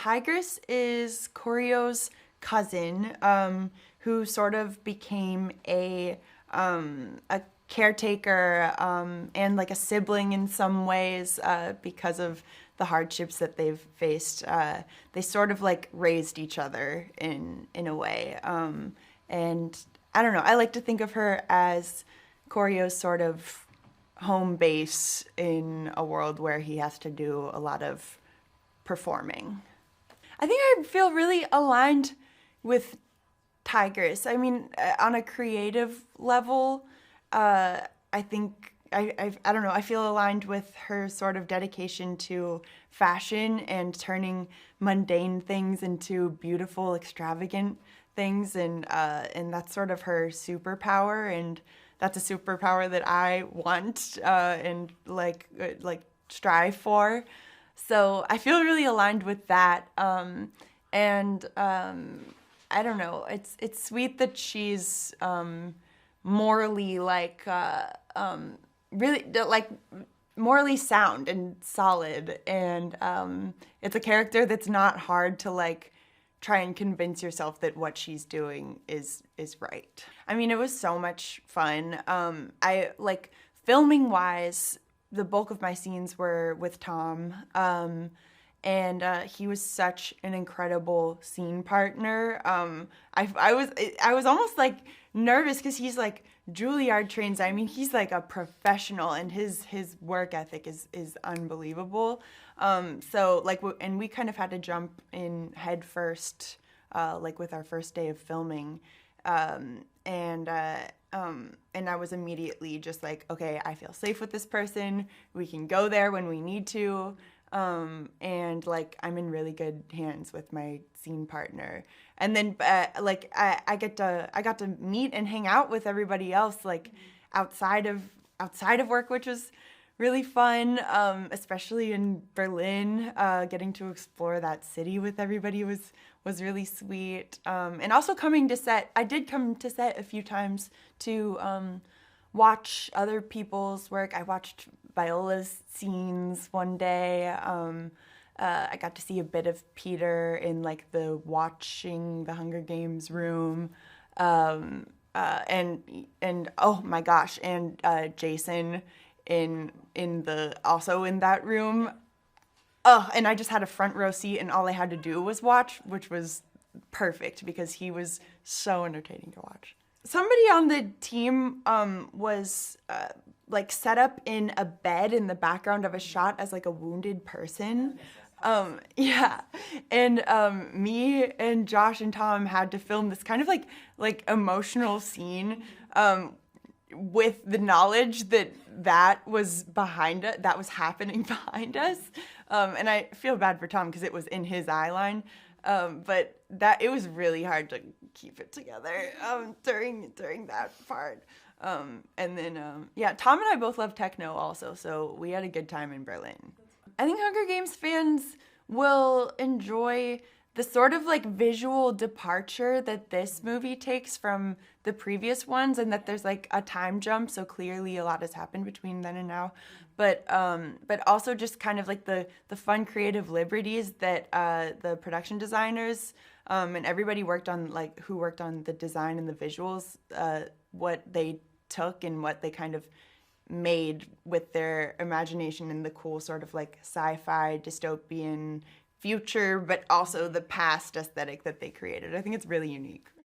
Tigress is Corio's cousin, who sort of became a caretaker and like a sibling in some ways because of the hardships that they've faced. They sort of like raised each other in a way. And I don't know, I like to think of her as Corio's sort of home base in a world where he has to do a lot of performing. I think I feel really aligned with Tigress. I mean, on a creative level, I think I don't know. I feel aligned with her sort of dedication to fashion and turning mundane things into beautiful, extravagant things, and that's sort of her superpower, and that's a superpower that I want and like strive for. So I feel really aligned with that, and I don't know. It's sweet that she's morally really like morally sound and solid, and it's a character that's not hard to like try and convince yourself that what she's doing is right. I mean, it was so much fun. I like filming wise, the bulk of my scenes were with Tom. And he was such an incredible scene partner. I was almost like nervous because he's like Juilliard trained. I mean, he's like a professional, and his work ethic is unbelievable. So like, and we kind of had to jump in head first, like with our first day of filming, and I was immediately just like, okay, I feel safe with this person. We can go there when we need to. And like I'm in really good hands with my scene partner, and then like I got to meet and hang out with everybody else like outside of work, which was really fun, especially in Berlin. Getting to explore that city with everybody was really sweet, and also coming to set. I did come to set a few times to watch other people's work. I watched Viola's scenes one day. I got to see a bit of Peter in like the watching the Hunger Games room, and oh my gosh, and Jason in that room. Oh, and I just had a front row seat, and all I had to do was watch, which was perfect because he was so entertaining to watch. Somebody on the team was like set up in a bed in the background of a shot as like a wounded person. Yeah, and me and Josh and Tom had to film this kind of like emotional scene with the knowledge that was happening behind us, and I feel bad for Tom because it was in his eye line. But it was really hard to keep it together during that part. And then, yeah, Tom and I both love techno also, so we had a good time in Berlin. I think Hunger Games fans will enjoy the sort of like visual departure that this movie takes from the previous ones, and that there's like a time jump, so clearly a lot has happened between then and now. But also just kind of like the fun creative liberties that the production designers and everybody who worked on the design and the visuals, what they took and what they kind of made with their imagination and the cool sort of like sci-fi dystopian future, but also the past aesthetic that they created. I think it's really unique.